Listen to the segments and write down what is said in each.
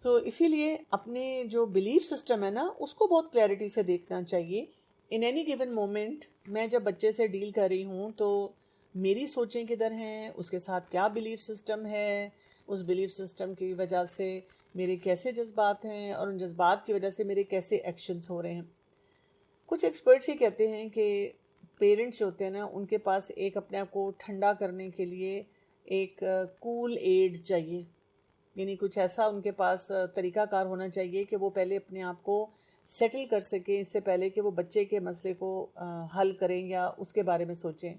تو اسی لیے اپنے جو بلیف سسٹم ہے نا اس کو بہت کلیئرٹی سے دیکھنا چاہیے. ان اینی گیون مومنٹ میں جب بچے سے ڈیل کر رہی ہوں تو میری سوچیں کدھر ہیں, اس کے ساتھ کیا بلیف سسٹم ہے, اس بلیف سسٹم کی وجہ سے میرے کیسے جذبات ہیں, اور ان جذبات کی وجہ سے میرے کیسے ایکشنز ہو رہے ہیں. کچھ ایکسپرٹس یہ کہتے ہیں کہ پیرنٹس جو ہوتے ہیں نا ان کے پاس ایک اپنے آپ کو ٹھنڈا کرنے کے لیے ایک کول ایڈ چاہیے, یعنی کچھ ایسا ان کے پاس طریقہ کار ہونا چاہیے کہ وہ پہلے اپنے آپ کو سیٹل کر سکیں اس سے پہلے کہ وہ بچے کے مسئلے کو حل کریں یا اس کے بارے میں سوچیں.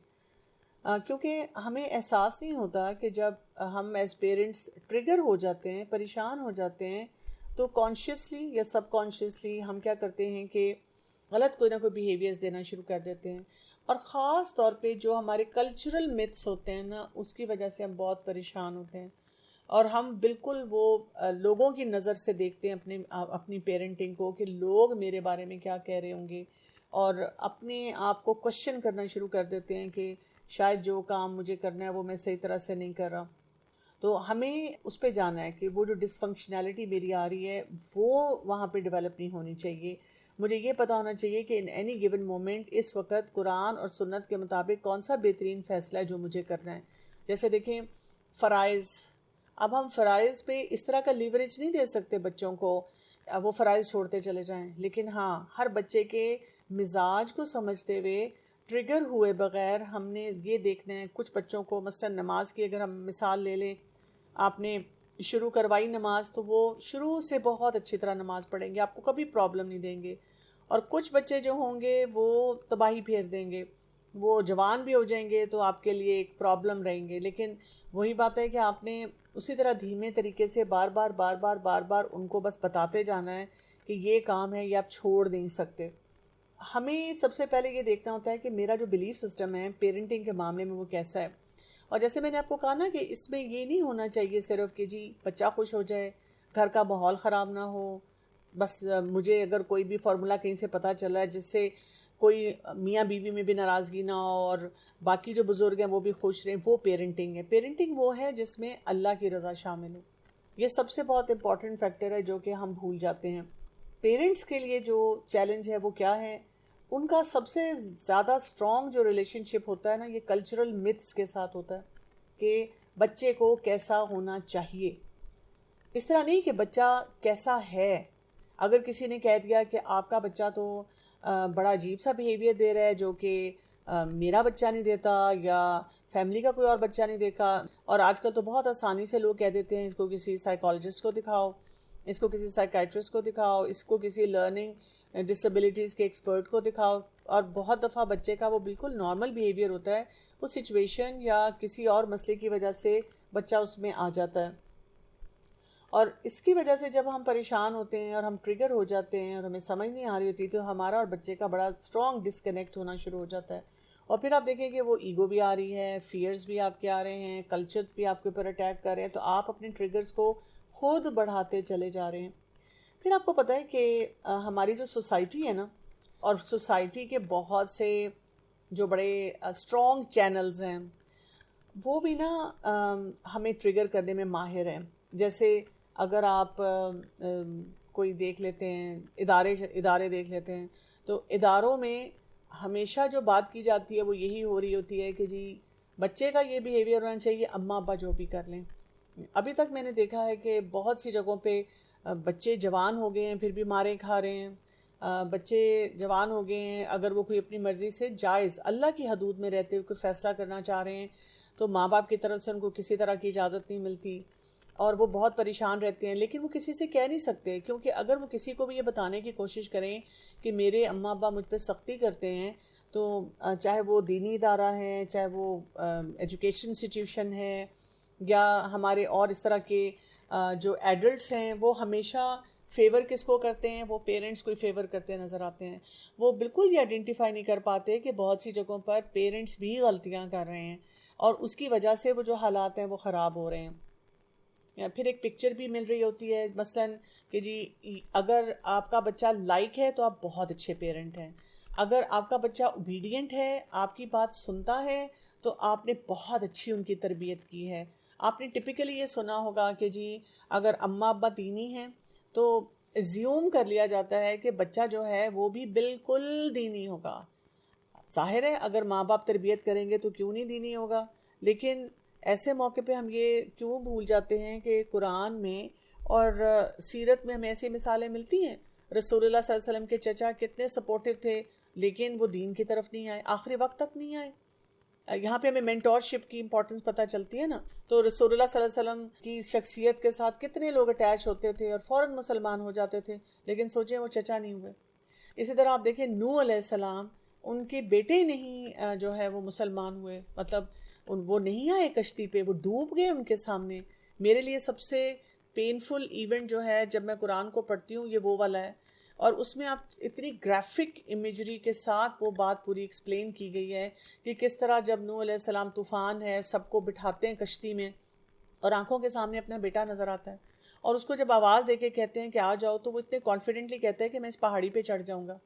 کیونکہ ہمیں احساس نہیں ہوتا کہ جب ہم ایز پیرنٹس ٹریگر ہو جاتے ہیں, پریشان ہو جاتے ہیں, تو کانشیسلی یا سب کانشیسلی ہم کیا کرتے ہیں کہ غلط کوئی نہ کوئی بیہیویئرز دینا شروع کر دیتے ہیں. اور خاص طور پہ جو ہمارے کلچرل متس ہوتے ہیں نا اس کی وجہ سے ہم بہت پریشان ہوتے ہیں, اور ہم بالکل وہ لوگوں کی نظر سے دیکھتے ہیں اپنی پیرنٹنگ کو کہ لوگ میرے بارے میں کیا کہہ رہے ہوں گے, اور اپنے آپ کو کوشچن کرنا شروع کر دیتے ہیں کہ شاید جو کام مجھے کرنا ہے وہ میں صحیح طرح سے نہیں کر رہا. تو ہمیں اس پہ جانا ہے کہ وہ جو ڈسفنکشنالٹی میری آ رہی ہے وہ وہاں پہ ڈیولپ نہیں ہونی چاہیے. مجھے یہ پتہ ہونا چاہیے کہ ان اینی گیون مومنٹ اس وقت قرآن اور سنت کے مطابق کون سا بہترین فیصلہ ہے جو مجھے کرنا ہے. جیسے دیکھیں فرائض, اب ہم فرائض پہ اس طرح کا لیوریج نہیں دے سکتے بچوں کو وہ فرائض چھوڑتے چلے جائیں, لیکن ہاں ہر بچے کے مزاج کو سمجھتے ہوئے ٹریگر ہوئے بغیر ہم نے یہ دیکھنا ہے. کچھ بچوں کو مثلا نماز کی اگر ہم مثال لے لیں, آپ نے شروع کروائی نماز تو وہ شروع سے بہت اچھی طرح نماز پڑھیں گے, آپ کو کبھی پرابلم نہیں دیں گے. اور کچھ بچے جو ہوں گے وہ تباہی پھیر دیں گے, وہ جوان بھی ہو جائیں گے تو آپ کے لیے ایک پرابلم رہیں گے. لیکن وہی بات ہے کہ آپ نے اسی طرح دھیمے طریقے سے بار بار ان کو بس بتاتے جانا ہے کہ یہ کام ہے یہ آپ چھوڑ نہیں سکتے. ہمیں سب سے پہلے یہ دیکھنا ہوتا ہے کہ میرا جو بلیف سسٹم ہے پیرنٹنگ کے معاملے میں وہ کیسا ہے. اور جیسے میں نے آپ کو کہا نا کہ اس میں یہ نہیں ہونا چاہیے صرف کہ جی بچہ خوش ہو جائے, گھر کا ماحول خراب نہ ہو, بس مجھے اگر کوئی بھی فارمولہ کہیں سے پتہ چلا ہے جس سے کوئی میاں بیوی میں بھی ناراضگی نہ ہو اور باقی جو بزرگ ہیں وہ بھی خوش رہیں, وہ پیرنٹنگ ہے. پیرنٹنگ وہ ہے جس میں اللہ کی رضا شامل ہو. یہ سب سے بہت امپورٹنٹ فیکٹر ہے جو کہ ہم بھول جاتے ہیں. پیرنٹس کے لیے جو چیلنج ہے وہ کیا ہے, ان کا سب سے زیادہ اسٹرانگ جو ریلیشن شپ ہوتا ہے نا یہ کلچرل متس کے ساتھ ہوتا ہے کہ بچے کو کیسا ہونا چاہیے. اس طرح نہیں کہ بچہ کیسا ہے. اگر کسی نے کہہ دیا کہ آپ کا بچہ تو بڑا عجیب سا بیہیویئر دے رہا ہے جو کہ میرا بچہ نہیں دیتا یا فیملی کا کوئی اور بچہ نہیں دیکھا, اور آج کل تو بہت آسانی سے لوگ کہہ دیتے ہیں اس کو کسی سائیکالوجسٹ کو دکھاؤ, اس کو کسی سائیکائٹرسٹ کو دکھاؤ, اس کو کسی لرننگ ڈسیبلٹیز کے ایکسپرٹ کو دکھاؤ. اور بہت دفعہ بچے کا وہ بالکل نارمل بیہیویئر ہوتا ہے, وہ سچویشن یا کسی اور مسئلے کی وجہ سے بچہ اس میں آ جاتا ہے. اور اس کی وجہ سے جب ہم پریشان ہوتے ہیں اور ہم ٹریگر ہو جاتے ہیں اور ہمیں سمجھ نہیں آ رہی ہوتی تو ہمارا اور بچے کا بڑا اسٹرانگ ڈسکنیکٹ ہونا شروع ہو جاتا ہے. اور پھر آپ دیکھیں کہ وہ ایگو بھی آ رہی ہے, فیئرز بھی آپ کے آ رہے ہیں, کلچرز بھی آپ کے اوپر اٹیک کر رہے ہیں, تو آپ اپنے ٹریگرز کو خود بڑھاتے چلے جا رہے ہیں. پھر آپ کو پتہ ہے کہ ہماری جو سوسائٹی ہے نا, اور سوسائٹی کے بہت سے جو بڑے اسٹرانگ چینلز ہیں وہ بھی نا ہمیں ٹریگر کرنے میں ماہر ہیں. جیسے اگر آپ کوئی دیکھ لیتے ہیں, ادارے دیکھ لیتے ہیں, تو اداروں میں ہمیشہ جو بات کی جاتی ہے وہ یہی ہو رہی ہوتی ہے کہ جی بچے کا یہ بیہیویئر ہونا چاہیے, اماں ابا جو بھی کر لیں. ابھی تک میں نے دیکھا ہے کہ بہت سی جگہوں پہ بچے جوان ہو گئے ہیں پھر بھی مارے کھا رہے ہیں, بچے جوان ہو گئے ہیں اگر وہ کوئی اپنی مرضی سے جائز اللہ کی حدود میں رہتے ہوئے کوئی فیصلہ کرنا چاہ رہے ہیں تو ماں باپ کی طرف سے ان کو کسی طرح کی اجازت نہیں ملتی اور وہ بہت پریشان رہتے ہیں. لیکن وہ کسی سے کہہ نہیں سکتے, کیونکہ اگر وہ کسی کو بھی یہ بتانے کی کوشش کریں کہ میرے اماں ابا مجھ پہ سختی کرتے ہیں, تو چاہے وہ دینی ادارہ ہے, چاہے وہ ایجوکیشن انسٹیٹیوشن ہے, یا ہمارے اور اس طرح کے جو ایڈلٹس ہیں, وہ ہمیشہ فیور کس کو کرتے ہیں, وہ پیرنٹس کو فیور کرتے نظر آتے ہیں. وہ بالکل یہ آئیڈینٹیفائی نہیں کر پاتے کہ بہت سی جگہوں پر پیرنٹس بھی غلطیاں کر رہے ہیں اور اس کی وجہ سے وہ جو حالات ہیں وہ خراب ہو رہے ہیں. پھر ایک پکچر بھی مل رہی ہوتی ہے مثلاً کہ جی اگر آپ کا بچہ لائک ہے تو آپ بہت اچھے پیرنٹ ہیں, اگر آپ کا بچہ اوبیڈینٹ ہے, آپ کی بات سنتا ہے, تو آپ نے بہت اچھی ان کی تربیت کی ہے, آپ نے ٹپیکلی یہ سنا ہوگا کہ جی اگر اماں ابا دینی ہیں تو زیوم کر لیا جاتا ہے کہ بچہ جو ہے وہ بھی بالکل دینی ہوگا. ظاہر ہے اگر ماں باپ تربیت کریں گے تو کیوں نہیں دینی ہوگا، لیکن ایسے موقع پہ ہم یہ کیوں بھول جاتے ہیں کہ قرآن میں اور سیرت میں ہمیں ایسی مثالیں ملتی ہیں. رسول اللہ صلی اللہ علیہ وسلم کے چچا کتنے سپورٹو تھے لیکن وہ دین کی طرف نہیں آئے، آخری وقت تک نہیں آئے. یہاں پہ ہمیں مینٹورشپ کی امپورٹنس پتہ چلتی ہے نا. تو رسول اللہ صلی اللہ علیہ وسلم کی شخصیت کے ساتھ کتنے لوگ اٹیچ ہوتے تھے اور فوراً مسلمان ہو جاتے تھے، لیکن سوچیں وہ چچا نہیں ہوئے. اسی طرح آپ دیکھیں نوح علیہ السلام، ان کے بیٹے نہیں جو ہے وہ مسلمان ہوئے، مطلب وہ نہیں آئے کشتی پہ، وہ ڈوب گئے ان کے سامنے. میرے لیے سب سے پینفل ایونٹ جو ہے جب میں قرآن کو پڑھتی ہوں یہ وہ والا ہے، اور اس میں آپ اتنی گرافک امیجری کے ساتھ وہ بات پوری ایکسپلین کی گئی ہے کہ کس طرح جب نوح علیہ السلام طوفان ہے، سب کو بٹھاتے ہیں کشتی میں اور آنکھوں کے سامنے اپنا بیٹا نظر آتا ہے، اور اس کو جب آواز دے کے کہتے ہیں کہ آ جاؤ تو وہ اتنے کانفیڈنٹلی کہتے ہیں کہ میں اس پہاڑی پہ چڑھ جاؤں گا،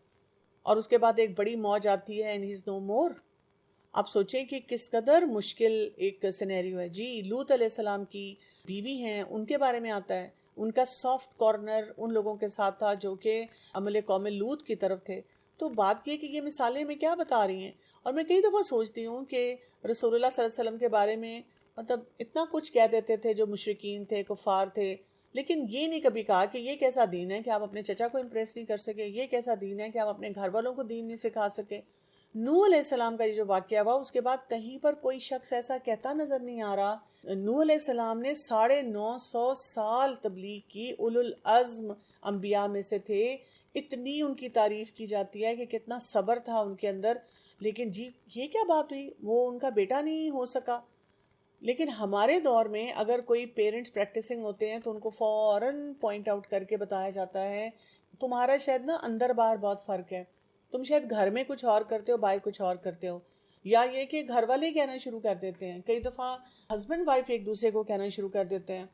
اور اس کے بعد ایک بڑی موج آتی ہے and he's no more. آپ سوچیں کہ کس قدر مشکل ایک سینیریو ہے. جی لوط علیہ السلام کی بیوی ہیں، ان کے بارے میں آتا ہے، ان کا سافٹ کارنر ان لوگوں کے ساتھ تھا جو کہ عمل قوم لوط کی طرف تھے. تو بات یہ کہ یہ مثالیں میں کیا بتا رہی ہیں، اور میں کئی دفعہ سوچتی ہوں کہ رسول اللہ صلی اللہ علیہ وسلم کے بارے میں مطلب اتنا کچھ کہہ دیتے تھے جو مشرکین تھے، کفار تھے، لیکن یہ نہیں کبھی کہا کہ یہ کیسا دین ہے کہ آپ اپنے چچا کو امپریس نہیں کر سکے، یہ کیسا دین ہے کہ آپ اپنے گھر والوں کو دین نہیں سکھا سکے. نوح علیہ السلام کا یہ جو واقعہ ہوا اس کے بعد کہیں پر کوئی شخص ایسا کہتا نظر نہیں آ رہا. نوح علیہ السلام نے 950 سال تبلیغ کی، اولو العزم انبیاء میں سے تھے، اتنی ان کی تعریف کی جاتی ہے کہ کتنا صبر تھا ان کے اندر. لیکن جی یہ کیا بات ہوئی، وہ ان کا بیٹا نہیں ہو سکا. لیکن ہمارے دور میں اگر کوئی پیرنٹس پریکٹسنگ ہوتے ہیں تو ان کو فوراً پوائنٹ آؤٹ کر کے بتایا جاتا ہے تمہارا شاید نا اندر باہر بہت فرق ہے، تم شاید گھر میں کچھ اور کرتے ہو، باہر کچھ اور کرتے ہو. یا یہ کہ گھر والے کہنا شروع کر دیتے ہیں، کئی دفعہ ہسبینڈ وائف ایک دوسرے کو کہنا شروع کر دیتے ہیں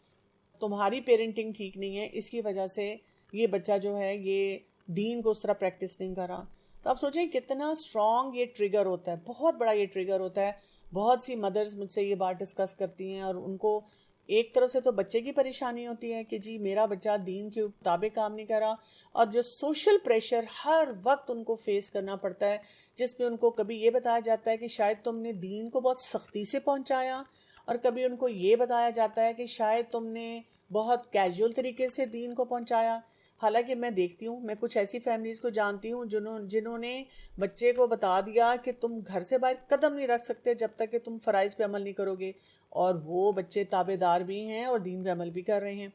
تمہاری پیرنٹنگ ٹھیک نہیں ہے، اس کی وجہ سے یہ بچہ جو ہے یہ دین کو اس طرح پریکٹس نہیں کر رہا. تو آپ سوچیں کتنا اسٹرانگ یہ ٹریگر ہوتا ہے، بہت بڑا یہ ٹریگر ہوتا ہے. بہت سی مدرز مجھ سے یہ بات ڈسکس کرتی ہیں، اور ان کو ایک طرف سے تو بچے کی پریشانی ہوتی ہے کہ جی میرا بچہ دین کے مطابق کام نہیں کر رہا، اور جو سوشل پریشر ہر وقت ان کو فیس کرنا پڑتا ہے، جس میں ان کو کبھی یہ بتایا جاتا ہے کہ شاید تم نے دین کو بہت سختی سے پہنچایا، اور کبھی ان کو یہ بتایا جاتا ہے کہ شاید تم نے بہت کیجول طریقے سے دین کو پہنچایا. حالانکہ میں دیکھتی ہوں، میں کچھ ایسی فیملیز کو جانتی ہوں جنہوں نے بچے کو بتا دیا کہ تم گھر سے باہر قدم نہیں رکھ سکتے جب تک کہ تم فرائض پہ عمل نہیں کرو گے، اور وہ بچے تابع دار بھی ہیں اور دین پہ عمل بھی کر رہے ہیں.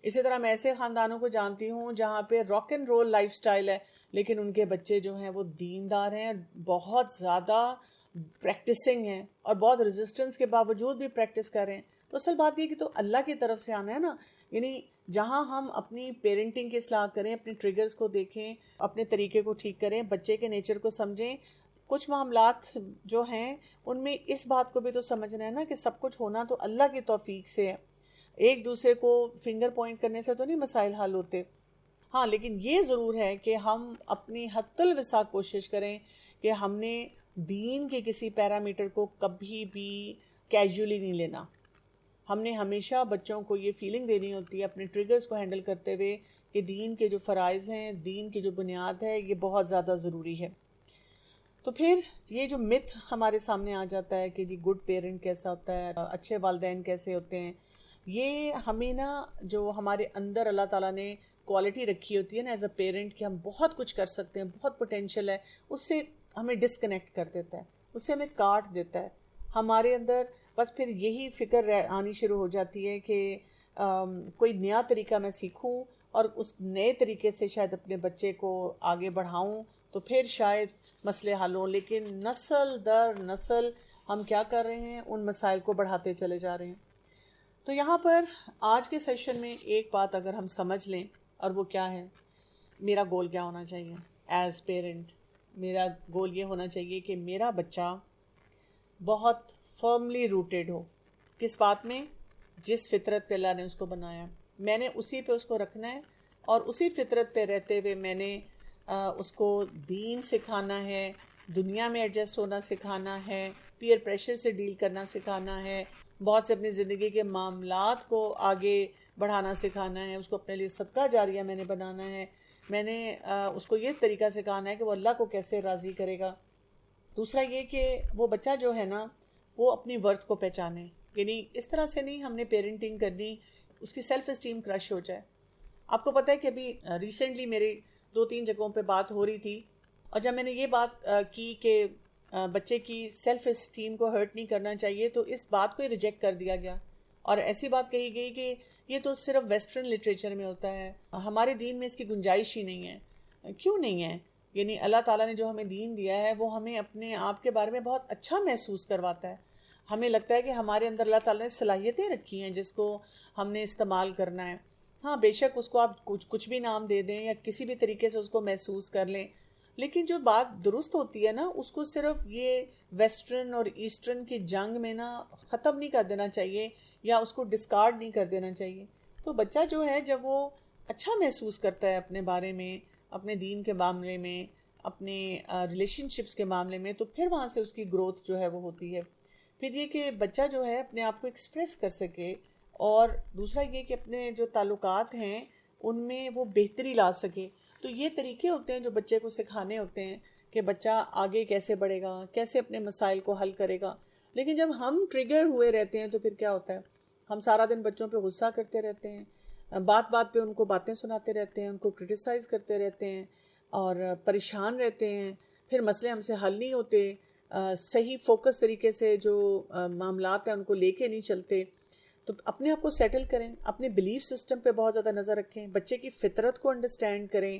اسی طرح میں ایسے خاندانوں کو جانتی ہوں جہاں پہ rock and roll life style ہے، لیکن ان کے بچے جو ہیں وہ دیندار ہیں، بہت زیادہ پریکٹسنگ ہیں، اور بہت ریزسٹنس کے باوجود بھی پریکٹس کر رہے ہیں. تو اصل بات یہ کہ تو اللہ کی طرف سے آنا ہے نا. یعنی جہاں ہم اپنی پیرنٹنگ کی اصلاح کریں، اپنے ٹریگرز کو دیکھیں، اپنے طریقے کو ٹھیک کریں، بچے کے نیچر کو سمجھیں. کچھ معاملات جو ہیں ان میں اس بات کو بھی تو سمجھنا ہے نا کہ سب کچھ ہونا تو اللہ کی توفیق سے ہے، ایک دوسرے کو فنگر پوائنٹ کرنے سے تو نہیں مسائل حل ہوتے. ہاں لیکن یہ ضرور ہے کہ ہم اپنی حد الوسع کوشش کریں کہ ہم نے دین کے کسی پیرامیٹر کو کبھی بھی کیجولی نہیں لینا. ہم نے ہمیشہ بچوں کو یہ فیلنگ دینی ہوتی ہے اپنے ٹریگرز کو ہینڈل کرتے ہوئے کہ دین کے جو فرائض ہیں، دین کی جو بنیاد ہے، یہ بہت زیادہ ضروری ہے. تو پھر یہ جو متھ ہمارے سامنے آ جاتا ہے کہ جی گڈ پیرنٹ کیسا ہوتا ہے، اچھے والدین کیسے ہوتے ہیں، یہ ہمیں نا جو ہمارے اندر اللہ تعالیٰ نے کوالٹی رکھی ہوتی ہے نا ایز اے پیرنٹ کہ ہم بہت کچھ کر سکتے ہیں، بہت پوٹینشیل ہے، اس سے ہمیں ڈسکنیکٹ کر دیتا ہے، اس سے ہمیں کاٹ دیتا ہے. ہمارے اندر بس پھر یہی فکر آنی شروع ہو جاتی ہے کہ کوئی نیا طریقہ میں سیکھوں اور اس نئے طریقے سے شاید اپنے بچے کو آگے بڑھاؤں تو پھر شاید مسئلے حل ہوں. لیکن نسل در نسل ہم کیا کر رہے ہیں، ان مسائل کو بڑھاتے چلے جا رہے ہیں. تو یہاں پر آج کے سیشن میں ایک بات اگر ہم سمجھ لیں، اور وہ کیا ہے، میرا گول کیا ہونا چاہیے ایز پیرنٹ. میرا گول یہ ہونا چاہیے کہ میرا بچہ بہت فرملی روٹیڈ ہو. کس بات میں؟ جس فطرت پہ اللہ نے اس کو بنایا، میں نے اسی پہ اس کو رکھنا ہے، اور اسی فطرت پہ رہتے ہوئے میں نے اس کو دین سکھانا ہے، دنیا میں ایڈجسٹ ہونا سکھانا ہے، پیئر پریشر سے ڈیل کرنا سکھانا ہے، بہت سے اپنی زندگی کے معاملات کو آگے بڑھانا سکھانا ہے، اس کو اپنے لیے صدقہ جاریہ میں نے بنانا ہے، میں نے اس کو یہ طریقہ سکھانا ہے کہ وہ اللہ کو کیسے راضی کرے گا۔ دوسرا یہ کہ وہ بچہ جو ہے نا وہ اپنی ورتھ کو پہچانے، یعنی اس طرح سے نہیں ہم نے پیرنٹنگ کرنی اس کی سیلف اسٹیم کرش ہو جائے۔ آپ کو پتہ ہے کہ ابھی ریسنٹلی میری 2-3 جگہوں پہ بات ہو رہی تھی، اور جب میں نے یہ بات کی کہ بچے کی سیلف اسٹیم کو ہرٹ نہیں کرنا چاہیے، تو اس بات کو ہی ریجیکٹ کر دیا گیا، اور ایسی بات کہی گئی کہ یہ تو صرف ویسٹرن لٹریچر میں ہوتا ہے، ہمارے دین میں اس کی گنجائش ہی نہیں ہے۔ کیوں نہیں ہے؟ یعنی اللہ تعالیٰ نے جو ہمیں دین دیا ہے وہ ہمیں اپنے آپ کے بارے میں بہت اچھا محسوس کرواتا ہے۔ ہمیں لگتا ہے کہ ہمارے اندر اللہ تعالیٰ نے صلاحیتیں رکھی ہیں جس کو ہم نے استعمال کرنا ہے۔ ہاں بے شک اس کو آپ کچھ بھی نام دے دیں یا کسی بھی طریقے سے اس کو محسوس کر لیں، لیکن جو بات درست ہوتی ہے نا اس کو صرف یہ ویسٹرن اور ایسٹرن کی جنگ میں نا ختم نہیں کر دینا چاہیے یا اس کو ڈسکارڈ نہیں کر دینا چاہیے۔ تو بچہ جو ہے جب وہ اچھا محسوس کرتا ہے اپنے بارے میں، اپنے دین کے معاملے میں، اپنے ریلیشن شپس کے معاملے میں، تو پھر وہاں سے اس کی گروتھ جو ہے وہ ہوتی ہے۔ پھر یہ کہ بچہ جو ہے اپنے آپ کو ایکسپریس کر سکے، اور دوسرا یہ کہ اپنے جو تعلقات ہیں ان میں وہ بہتری لا سکے۔ تو یہ طریقے ہوتے ہیں جو بچے کو سکھانے ہوتے ہیں کہ بچہ آگے کیسے بڑھے گا، کیسے اپنے مسائل کو حل کرے گا۔ لیکن جب ہم ٹریگر ہوئے رہتے ہیں تو پھر کیا ہوتا ہے، ہم سارا دن بچوں پہ غصہ کرتے رہتے ہیں، بات بات پہ ان کو باتیں سناتے رہتے ہیں، ان کو کرٹیسائز کرتے رہتے ہیں اور پریشان رہتے ہیں، پھر مسئلے ہم سے حل نہیں ہوتے، صحیح فوکس طریقے سے جو معاملات ہیں ان کو لے کے نہیں چلتے۔ تو اپنے آپ کو سیٹل کریں، اپنے بلیف سسٹم پہ بہت زیادہ نظر رکھیں، بچے کی فطرت کو انڈرسٹینڈ کریں،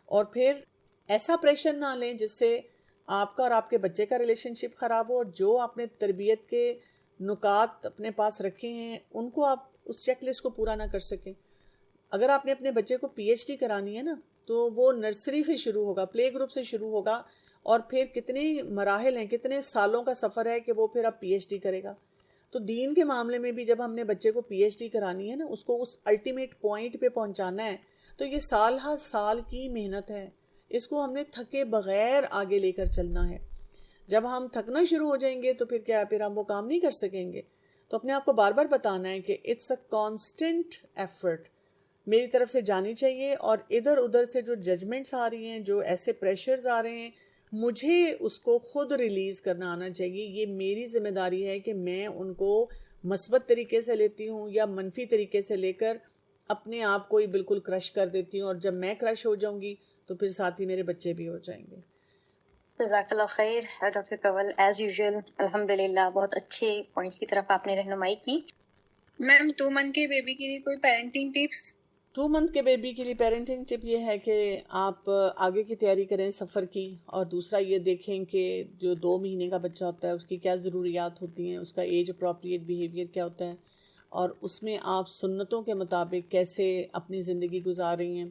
اور پھر ایسا پریشر نہ لیں جس سے آپ کا اور آپ کے بچے کا ریلیشن شپ خراب ہو، اور جو آپ نے تربیت کے نکات اپنے پاس رکھے ہیں ان کو آپ اس چیک لسٹ کو پورا نہ کر سکیں۔ اگر آپ نے اپنے بچے کو پی ایچ ڈی کرانی ہے نا تو وہ نرسری سے شروع ہوگا، پلے گروپ سے شروع ہوگا، اور پھر کتنے مراحل ہیں، کتنے سالوں کا سفر ہے کہ وہ پھر اب پی ایچ ڈی کرے گا۔ تو دین کے معاملے میں بھی جب ہم نے بچے کو پی ایچ ڈی کرانی ہے نا، اس کو اس الٹیمیٹ پوائنٹ پہ پہنچانا ہے، تو یہ سال ہر سال کی محنت ہے، اس کو ہم نے تھکے بغیر آگے لے کر چلنا ہے۔ جب ہم تھکنا شروع ہو جائیں گے تو پھر کیا ہے، پھر ہم وہ کام نہیں کر سکیں گے۔ تو اپنے آپ کو بار بار بتانا ہے کہ اٹس اے کانسٹنٹ ایفرٹ میری طرف سے جانی چاہیے، اور ادھر ادھر سے جو ججمنٹس آ رہی ہیں، جو ایسے پریشرز آ رہے ہیں، مجھے اس کو خود ریلیز کرنا آنا چاہیے۔ یہ میری ذمہ داری ہے کہ میں ان کو مثبت طریقے سے لیتی ہوں یا منفی طریقے سے لے کر اپنے آپ کو ہی بالکل کرش کر دیتی ہوں، اور جب میں کرش ہو جاؤں گی تو پھر ساتھ ہی میرے بچے بھی ہو جائیں گے۔ جزاک اللہ خیر ڈاکٹر کنول، ایز یوزول الحمدللہ بہت اچھے پوائنٹس کی طرف آپ نے رہنمائی کی۔ میم 2 منتھ کے بیبی کے لیے کوئی پیرنٹنگ ٹپس؟ 2 منتھ کے بیبی کے لیے پیرنٹنگ ٹپ یہ ہے کہ آپ آگے کی تیاری کریں سفر کی، اور دوسرا یہ دیکھیں کہ جو 2 مہینے کا بچہ ہوتا ہے اس کی کیا ضروریات ہوتی ہیں، اس کا ایج اپروپریٹ بیہیویئر کیا ہوتا ہے، اور اس میں آپ سنتوں کے مطابق کیسے اپنی زندگی گزار رہی ہیں،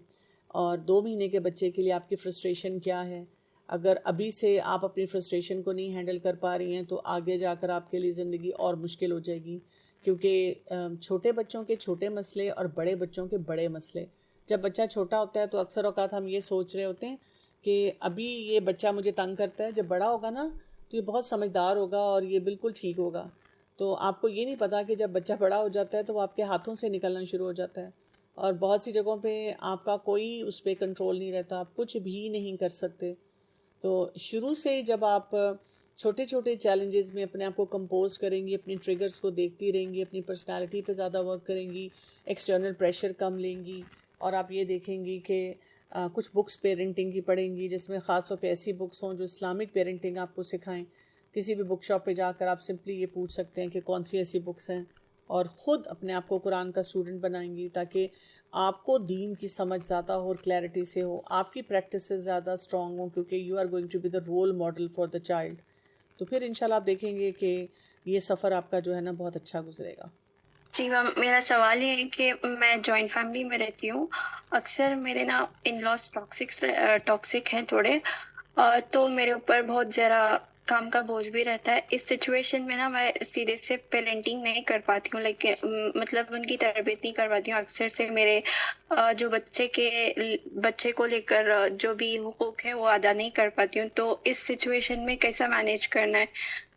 اور 2 مہینے کے بچے کے لیے آپ کی فرسٹریشن کیا ہے۔ اگر ابھی سے آپ اپنی فرسٹریشن کو نہیں ہینڈل کر پا رہی ہیں تو آگے جا کر آپ کے لیے زندگی اور مشکل ہو جائے گی، کیونکہ چھوٹے بچوں کے چھوٹے مسئلے اور بڑے بچوں کے بڑے مسئلے، جب بچہ چھوٹا ہوتا ہے تو اکثر اوقات ہم یہ سوچ رہے ہوتے ہیں کہ ابھی یہ بچہ مجھے تنگ کرتا ہے، جب بڑا ہوگا نا تو یہ بہت سمجھدار ہوگا اور یہ بالکل ٹھیک ہوگا۔ تو آپ کو یہ نہیں پتا کہ جب بچہ بڑا ہو جاتا ہے تو وہ آپ کے ہاتھوں سے نکلنا شروع ہو جاتا ہے، اور بہت سی جگہوں پہ آپ کا کوئی اس پہ کنٹرول نہیں رہتا، آپ کچھ بھی نہیں کر سکتے۔ تو شروع سے ہی جب آپ چھوٹے چھوٹے چیلنجز میں اپنے آپ کو کمپوز کریں گی، اپنی ٹریگرز کو دیکھتی رہیں گی، اپنی پرسنالٹی پہ زیادہ ورک کریں گی، ایکسٹرنل پریشر کم لیں گی، اور آپ یہ دیکھیں گی کہ کچھ بکس پیرنٹنگ کی پڑھیں گی جس میں خاص طور پہ ایسی بکس ہوں جو اسلامک پیرنٹنگ آپ کو سکھائیں۔ کسی بھی بک شاپ پہ جا کر آپ سمپلی یہ پوچھ سکتے ہیں کہ کون سی ایسی بکس ہیں، اور خود اپنے آپ کو قرآن کا اسٹوڈنٹ بنائیں گی تاکہ آپ کو دین کی سمجھ زیادہ ہو اور کلیئرٹی سے ہو، آپ کی پریکٹسز زیادہ اسٹرانگ ہوں، کیونکہ you are going to be the role model for the child. تو پھر انشاءاللہ آپ دیکھیں گے کہ یہ سفر آپ کا جو ہے نا بہت اچھا گزرے گا۔ جی میم، میرا سوال یہ ہے کہ میں جوائنٹ فیملی میں رہتی ہوں، اکثر میرے نا ان لاس ٹاکسک ہیں تھوڑے، تو میرے اوپر بہت زیادہ کام کا بوجھ بھی رہتا ہے۔ اس سچویشن میں نا میں سیدھے سے پیرنٹنگ نہیں کر پاتی ہوں، مطلب ان کی تربیت نہیں کر پاتی ہوں۔ اکثر سے میرے جو بچے کو لے کر جو بھی حقوق ہے وہ ادا نہیں کر پاتی ہوں۔ تو اس سچویشن میں کیسا مینیج کرنا ہے؟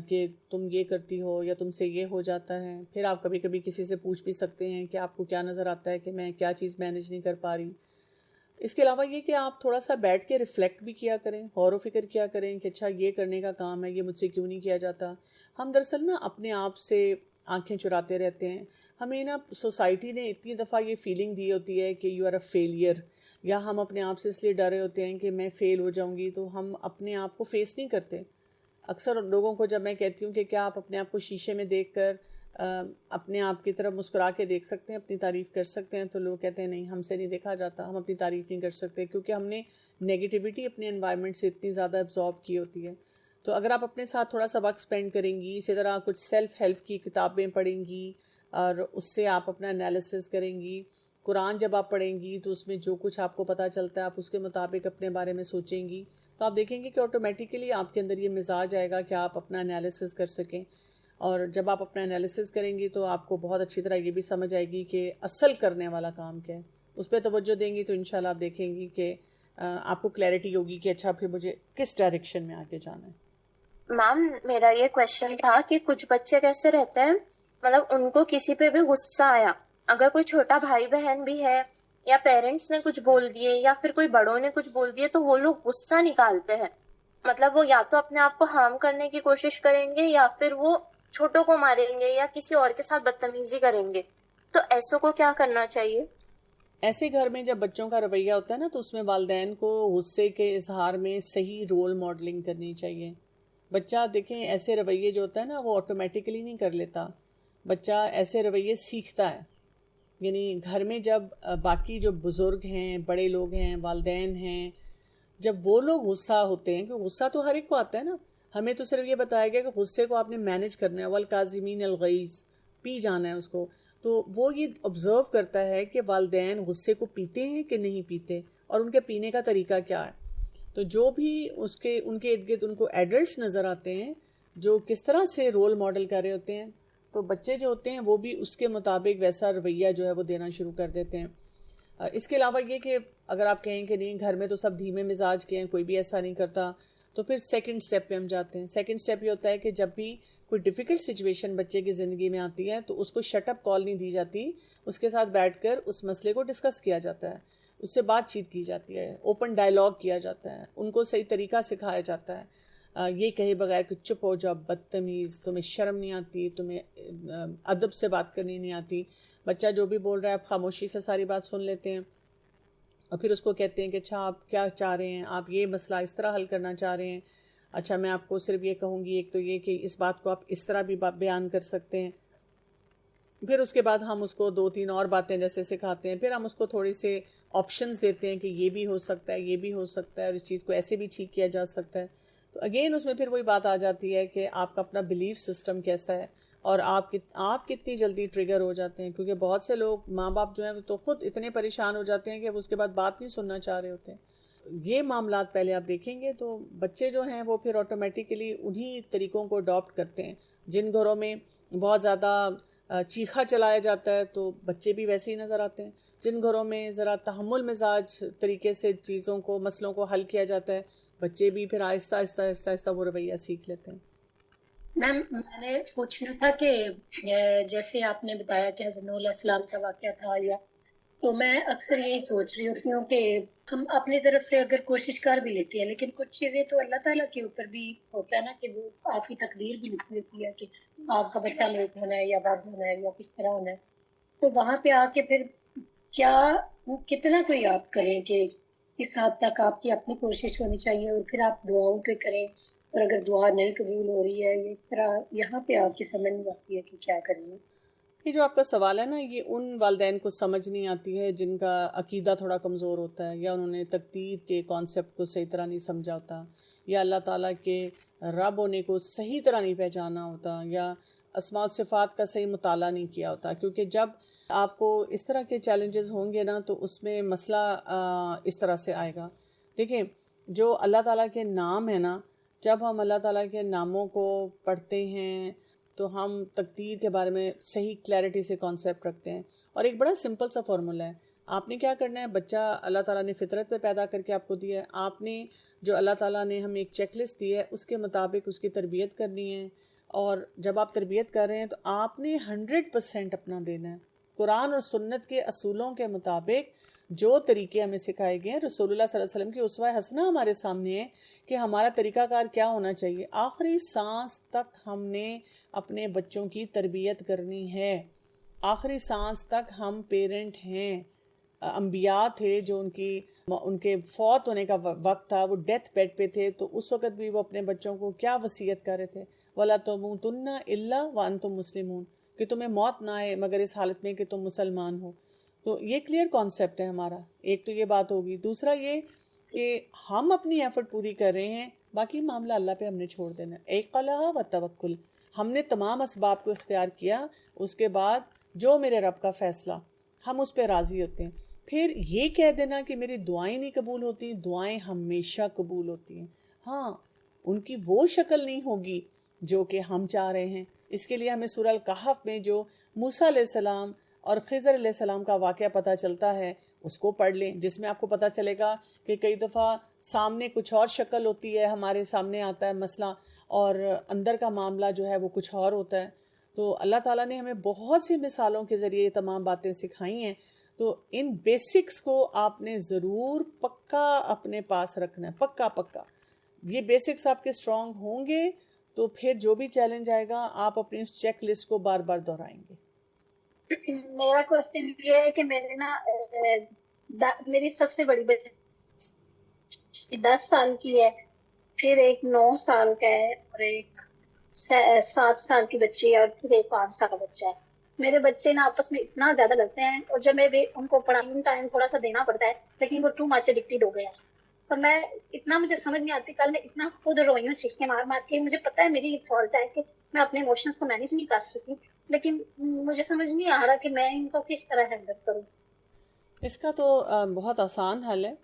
کہ تم یہ کرتی ہو یا تم سے یہ ہو جاتا ہے. پھر آپ کبھی کبھی کسی سے پوچھ بھی سکتے ہیں کہ آپ کو کیا نظر آتا ہے کہ میں کیا چیز مینیج نہیں کر پا رہی. اس کے علاوہ یہ کہ آپ تھوڑا سا بیٹھ کے ریفلیکٹ بھی کیا کریں, غور و فکر کیا کریں کہ اچھا یہ کرنے کا کام ہے, یہ مجھ سے کیوں نہیں کیا جاتا. ہم دراصل نا اپنے آپ سے آنکھیں چراتے رہتے ہیں. ہمیں نا سوسائٹی نے اتنی دفعہ یہ فیلنگ دی ہوتی ہے کہ یو آر اے فیلئر, یا ہم اپنے آپ سے اس لیے ڈرے ہوتے ہیں کہ میں فیل ہو جاؤں گی, تو ہم اپنے آپ کو فیس نہیں کرتے. اکثر لوگوں کو جب میں کہتی ہوں کہ کیا آپ اپنے آپ کو شیشے میں دیکھ کر اپنے آپ کی طرف مسکرا کے دیکھ سکتے ہیں, اپنی تعریف کر سکتے ہیں, تو لوگ کہتے ہیں نہیں, ہم سے نہیں دیکھا جاتا, ہم اپنی تعریف نہیں کر سکتے, کیونکہ ہم نے نیگیٹیوٹی اپنے انوائرمنٹ سے اتنی زیادہ ایبزارب کی ہوتی ہے. تو اگر آپ اپنے ساتھ تھوڑا سا وقت سپینڈ کریں گی, اسی طرح کچھ سیلف ہیلپ کی کتابیں پڑھیں گی اور اس سے آپ اپنا انالیسس کریں گی, قرآن جب آپ پڑھیں گی تو اس میں جو کچھ آپ کو پتہ چلتا ہے آپ اس کے مطابق اپنے بارے میں سوچیں گی, تو آپ دیکھیں گے کہ آٹومیٹیکلی آپ کے اندر یہ مزاج آئے گا کہ آپ اپنا انالیسس کر سکیں. اور جب آپ اپنا انالیسس کریں گی تو آپ کو بہت اچھی طرح یہ بھی سمجھ آئے گی کہ اصل کرنے والا کام کیا ہے. اس پہ توجہ دیں گی تو انشاءاللہ آپ دیکھیں گی کہ آپ کو کلیئرٹی ہوگی کہ اچھا پھر مجھے کس ڈائریکشن میں آگے جانا ہے. میم میرا یہ کویشچن تھا کہ کچھ بچے کیسے رہتے ہیں, مطلب ان کو کسی پہ بھی غصہ آیا, اگر کوئی چھوٹا بھائی بہن بھی ہے یا پیرنٹس نے کچھ بول دیے یا پھر کوئی بڑوں نے کچھ بول دیے, تو وہ لوگ غصہ نکالتے ہیں. مطلب وہ یا تو اپنے آپ کو ہارم کرنے کی کوشش کریں گے یا پھر وہ چھوٹوں کو ماریں گے یا کسی اور کے ساتھ بدتمیزی کریں گے. تو ایسوں کو کیا کرنا چاہیے؟ ایسے گھر میں جب بچوں کا رویہ ہوتا ہے نا, تو اس میں والدین کو غصے کے اظہار میں صحیح رول ماڈلنگ کرنی چاہیے. بچہ دیکھیں ایسے رویے جو ہوتا ہے نا وہ آٹومیٹیکلی نہیں کر لیتا, بچہ ایسے رویے سیکھتا ہے. یعنی گھر میں جب باقی جو بزرگ ہیں, بڑے لوگ ہیں, والدین ہیں, جب وہ لوگ غصہ ہوتے ہیں, کہ غصہ تو ہر ایک کو آتا ہے نا, ہمیں تو صرف یہ بتایا گیا کہ غصے کو آپ نے مینیج کرنا ہے, والکاظمین الغیظ, پی جانا ہے اس کو. تو وہ یہ آبزرو کرتا ہے کہ والدین غصے کو پیتے ہیں کہ نہیں پیتے, اور ان کے پینے کا طریقہ کیا ہے. تو جو بھی ان کے ارد گرد ان کو ایڈلٹس نظر آتے ہیں جو کس طرح سے رول ماڈل کر رہے ہوتے ہیں, تو بچے جو ہوتے ہیں وہ بھی اس کے مطابق ویسا رویہ جو ہے وہ دینا شروع کر دیتے ہیں. اس کے علاوہ یہ کہ اگر آپ کہیں کہ نہیں گھر میں تو سب دھیمے مزاج کے ہیں, کوئی بھی ایسا نہیں کرتا, تو پھر سیکنڈ سٹیپ پہ ہم جاتے ہیں. سیکنڈ سٹیپ یہ ہوتا ہے کہ جب بھی کوئی ڈیفیکلٹ سچویشن بچے کی زندگی میں آتی ہے تو اس کو شٹ اپ کال نہیں دی جاتی, اس کے ساتھ بیٹھ کر اس مسئلے کو ڈسکس کیا جاتا ہے, اس سے بات چیت کی جاتی ہے, اوپن ڈائلاگ کیا جاتا ہے, ان کو صحیح طریقہ سکھایا جاتا ہے. یہ کہے بغیر کہ چپ ہو جاؤ بدتمیز, تمہیں شرم نہیں آتی, تمہیں ادب سے بات کرنی نہیں آتی. بچہ جو بھی بول رہا ہے آپ خاموشی سے ساری بات سن لیتے ہیں, اور پھر اس کو کہتے ہیں کہ اچھا آپ کیا چاہ رہے ہیں, آپ یہ مسئلہ اس طرح حل کرنا چاہ رہے ہیں, اچھا میں آپ کو صرف یہ کہوں گی, ایک تو یہ کہ اس بات کو آپ اس طرح بھی بیان کر سکتے ہیں. پھر اس کے بعد ہم اس کو 2-3 اور باتیں جیسے سکھاتے ہیں, پھر ہم اس کو تھوڑے سے آپشنز دیتے ہیں کہ یہ بھی ہو سکتا ہے, یہ بھی ہو سکتا ہے, اور اس چیز کو ایسے بھی ٹھیک کیا جا سکتا ہے. تو اگین اس میں پھر وہی بات آ جاتی ہے کہ آپ کا اپنا بلیف سسٹم کیسا ہے, اور آپ کتنی جلدی ٹریگر ہو جاتے ہیں. کیونکہ بہت سے لوگ ماں باپ جو ہیں تو خود اتنے پریشان ہو جاتے ہیں کہ وہ اس کے بعد بات نہیں سننا چاہ رہے ہوتے ہیں. یہ معاملات پہلے آپ دیکھیں گے تو بچے جو ہیں وہ پھر آٹومیٹیکلی انہی طریقوں کو اڈاپٹ کرتے ہیں. جن گھروں میں بہت زیادہ چیخا چلایا جاتا ہے تو بچے بھی ویسے ہی نظر آتے ہیں. جن گھروں میں ذرا تحمل مزاج طریقے سے چیزوں کو, مسئلوں کو حل کیا جاتا ہے, بچے بھی پھر آہستہ آہستہ آہستہ آہستہ وہ رویہ سیکھ لیتے ہیں. میم میں نے پوچھنا تھا کہ جیسے آپ نے بتایا کہ حضرت نوح علیہ السلام کا واقعہ تھا, یا تو میں اکثر یہی سوچ رہی ہوتی ہوں کہ ہم اپنی طرف سے اگر کوشش کر بھی لیتی ہیں, لیکن کچھ چیزیں تو اللہ تعالیٰ کے اوپر بھی ہوتا ہے نا, کہ وہ آپ کی تقدیر بھی لکھ دیتی ہے کہ آپ کا بچہ لیٹ ہونا ہے یا بعد ہونا ہے یا کس طرح ہونا ہے. تو وہاں پہ آ کے پھر کتنا کوئی آپ کریں کہ اس حد تک آپ کی اپنی کوشش ہونی چاہیے, اور پھر آپ دعاؤں کے کریں, اور اگر دعا نہیں قبول ہو رہی ہے یا اس طرح, یہاں پہ آپ کی سمجھ نہیں آتی ہے کہ کیا کریں. یہ جو آپ کا سوال ہے نا, یہ ان والدین کو سمجھ نہیں آتی ہے جن کا عقیدہ تھوڑا کمزور ہوتا ہے, یا انہوں نے تقدیر کے کانسیپٹ کو صحیح طرح نہیں سمجھا ہوتا, یا اللہ تعالیٰ کے رب ہونے کو صحیح طرح نہیں پہچانا ہوتا, یا اسماء و صفات کا صحیح مطالعہ نہیں کیا ہوتا. کیونکہ جب آپ کو اس طرح کے چیلنجز ہوں گے نا تو اس میں مسئلہ اس طرح سے آئے گا. دیکھیں جو اللہ تعالیٰ کے نام ہے نا, جب ہم اللہ تعالیٰ کے ناموں کو پڑھتے ہیں تو ہم تقدیر کے بارے میں صحیح کلیئرٹی سے کانسیپٹ رکھتے ہیں. اور ایک بڑا سمپل سا فارمولا ہے, آپ نے کیا کرنا ہے, بچہ اللہ تعالیٰ نے فطرت پہ پیدا کر کے آپ کو دیا ہے, آپ نے جو اللہ تعالیٰ نے ہمیں ایک چیک لسٹ دی ہے اس کے مطابق اس کی تربیت کرنی ہے. اور جب آپ تربیت کر رہے ہیں تو آپ نے 100% اپنا دینا ہے. قرآن اور سنت کے اصولوں کے مطابق جو طریقے ہمیں سکھائے گئے ہیں, رسول اللہ صلی اللہ علیہ وسلم کی اسوہ حسنہ ہمارے سامنے ہے کہ ہمارا طریقہ کار کیا ہونا چاہیے. آخری سانس تک ہم نے اپنے بچوں کی تربیت کرنی ہے. آخری سانس تک ہم پیرنٹ ہیں. انبیاء تھے جو ان کے فوت ہونے کا وقت تھا, وہ ڈیتھ بیڈ پہ تھے, تو اس وقت بھی وہ اپنے بچوں کو کیا وصیت کر رہے تھے, وَلَا تَمُوتُنَّ إِلَّا وَأَنْتُمْ مُسْلِمُونَ, کہ تمہیں موت نہ آئے مگر اس حالت میں کہ تم مسلمان ہو. تو یہ کلیئر کانسیپٹ ہے ہمارا. ایک تو یہ بات ہوگی. دوسرا یہ کہ ہم اپنی ایفرٹ پوری کر رہے ہیں, باقی معاملہ اللہ پہ ہم نے چھوڑ دینا. اِقْلَعَ وَتَوَكُّلْ, ہم نے تمام اسباب کو اختیار کیا, اس کے بعد جو میرے رب کا فیصلہ ہم اس پہ راضی ہوتے ہیں. پھر یہ کہہ دینا کہ میری دعائیں نہیں قبول ہوتی, دعائیں ہمیشہ قبول ہوتی ہیں. ہاں, ان کی وہ شکل نہیں ہوگی جو کہ ہم چاہ رہے ہیں. اس کے لیے ہمیں سورہ الکہف میں جو موسیٰ علیہ السلام اور خضر علیہ السلام کا واقعہ پتہ چلتا ہے اس کو پڑھ لیں, جس میں آپ کو پتہ چلے گا کہ کئی دفعہ سامنے کچھ اور شکل ہوتی ہے, ہمارے سامنے آتا ہے مسئلہ, اور اندر کا معاملہ جو ہے وہ کچھ اور ہوتا ہے. تو اللہ تعالیٰ نے ہمیں بہت سی مثالوں کے ذریعے یہ تمام باتیں سکھائی ہیں. تو ان بیسکس کو آپ نے ضرور پکا اپنے پاس رکھنا ہے, پکا پکا. یہ بیسکس آپ کے اسٹرانگ ہوں گے تو پھر جو بھی چیلنج آئے گا آپ اپنی اس چیک لسٹ کو بار بار دہرائیں گے. میرا کوشچن یہ ہے کہ میری سب سے بڑی بچی 10 سال کی ہے, پھر ایک 9 سال کا ہے, اور ایک 7 سال کی بچی ہے, اور پھر ایک 5 سال کا بچہ ہے. میرے بچے نا آپس میں اتنا زیادہ لڑتے ہیں, اور جب میں ان کو پڑھائی ٹائم تھوڑا سا دینا پڑتا ہے, لیکن وہ ٹو مچ ایڈکٹیڈ ہو گیا. اور میں اتنا, مجھے سمجھ نہیں آتی, کل میں اتنا خود روئی ہوں چیخیں مار مار کے. مجھے پتا ہے میری فالٹ ہے کہ میں اپنے ایموشنس کو مینیج نہیں کر سکی, لیکن مجھے سمجھ نہیں آ رہا کہ میں ان کو کس طرح ہینڈل کروں. اس کا تو بہت آسان حل ہے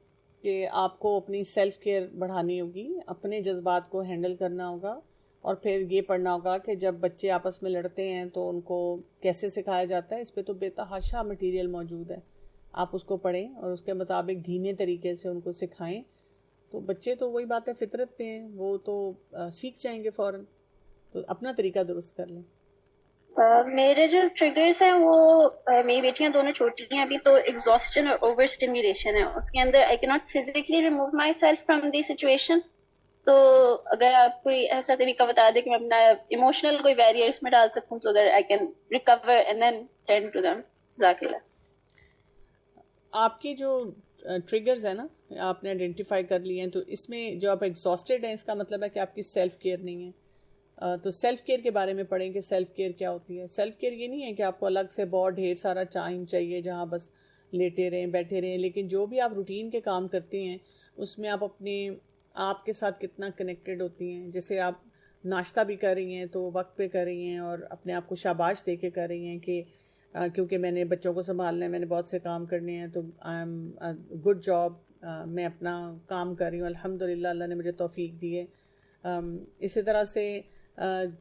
کہ آپ کو اپنی سیلف کیئر بڑھانی ہوگی, اپنے جذبات کو ہینڈل کرنا ہوگا, اور پھر یہ پڑھنا ہوگا کہ جب بچے آپس میں لڑتے ہیں تو ان کو کیسے سکھایا جاتا ہے. اس پہ تو بے تحاشا مٹیریل موجود ہے, آپ اس کو پڑھیں اور اس کے مطابق دھیمے طریقے سے ان کو سکھائیں. تو بچے تو وہی بات ہے, فطرت پہ ہیں, وہ تو سیکھ جائیں گے فوراً. تو اپنا طریقہ درست کر لیں. میرے جو ٹریگرز ہیں وہ میری بیٹیاں دونوں چھوٹی ہیں ابھی, تو ایگزاسشن اور اوور اسٹیمولیشن ہے اس کے اندر. آئی کی not physically remove my self from the situation. تو اگر آپ کوئی ایسا طریقہ بتا دیں کہ میں اپنا ایموشنل کوئی بیریئرس میں ڈال سکوں, تو اگر I can recover and then turn to them. جزاک اللہ. آپ کی جو ٹریگرز ہیں نا آپ نے آئیڈینٹیفائی کر لی ہیں, تو اس میں جو آپ ایگزاسٹیڈ ہیں اس کا مطلب ہے کہ آپ کی سیلف کیئر نہیں ہے. تو سیلف کیئر کے بارے میں پڑھیں کہ سیلف کیئر کیا ہوتی ہے. سیلف کیئر یہ نہیں ہے کہ آپ کو الگ سے بہت ڈھیر سارا ٹائم چاہیے جہاں بس لیٹے رہیں بیٹھے رہیں, لیکن جو بھی آپ روٹین کے کام کرتے ہیں اس میں آپ اپنے آپ کے ساتھ کتنا کنیکٹڈ ہوتی ہیں. جیسے آپ ناشتہ بھی کر رہی ہیں تو وقت پہ کر رہی ہیں, اور اپنے آپ کو شاباش دے کے کر رہی ہیں کہ کیونکہ میں نے بچوں کو سنبھالنا ہے, میں نے بہت سے کام کرنے ہیں, تو آئی ایم گڈ جاب, میں اپنا کام کر رہی ہوں الحمدللہ, اللہ نے مجھے توفیق دی ہے. اسی طرح سے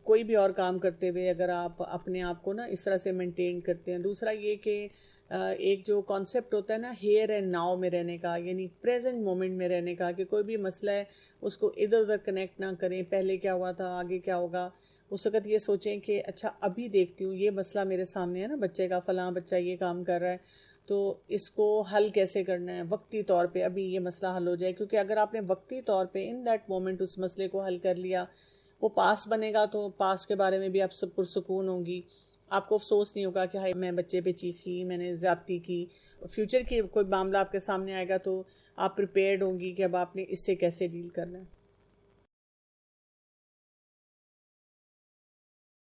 کوئی بھی اور کام کرتے ہوئے اگر آپ اپنے آپ کو نا اس طرح سے مینٹین کرتے ہیں. دوسرا یہ کہ ایک جو کانسیپٹ ہوتا ہے نا ہیئر اینڈ ناؤ میں رہنے کا, یعنی پریزنٹ مومنٹ میں رہنے کا, کہ کوئی بھی مسئلہ ہے اس کو ادھر ادھر کنیکٹ نہ کریں, پہلے کیا ہوا تھا آگے کیا ہوگا. اس وقت یہ سوچیں کہ اچھا ابھی دیکھتی ہوں یہ مسئلہ میرے سامنے ہے نا, بچے کا فلاں بچہ یہ کام کر رہا ہے, تو اس کو حل کیسے کرنا ہے وقتی طور پہ, ابھی یہ مسئلہ حل ہو جائے. کیونکہ اگر آپ نے وقتی طور پہ ان دیٹ مومنٹ اس مسئلے کو حل کر لیا, وہ پاسٹ بنے گا تو پاسٹ کے بارے میں بھی آپ سب پرسکون ہوں گی, آپ کو افسوس نہیں ہوگا کہ ہائی میں بچے پہ چیخی, میں نے زیادتی کی. فیوچر کی کوئی معاملہ آپ کے سامنے آئے گا تو آپ پریپیئرڈ ہوں گی کہ اب آپ نے اس سے کیسے ڈیل کرنا ہے.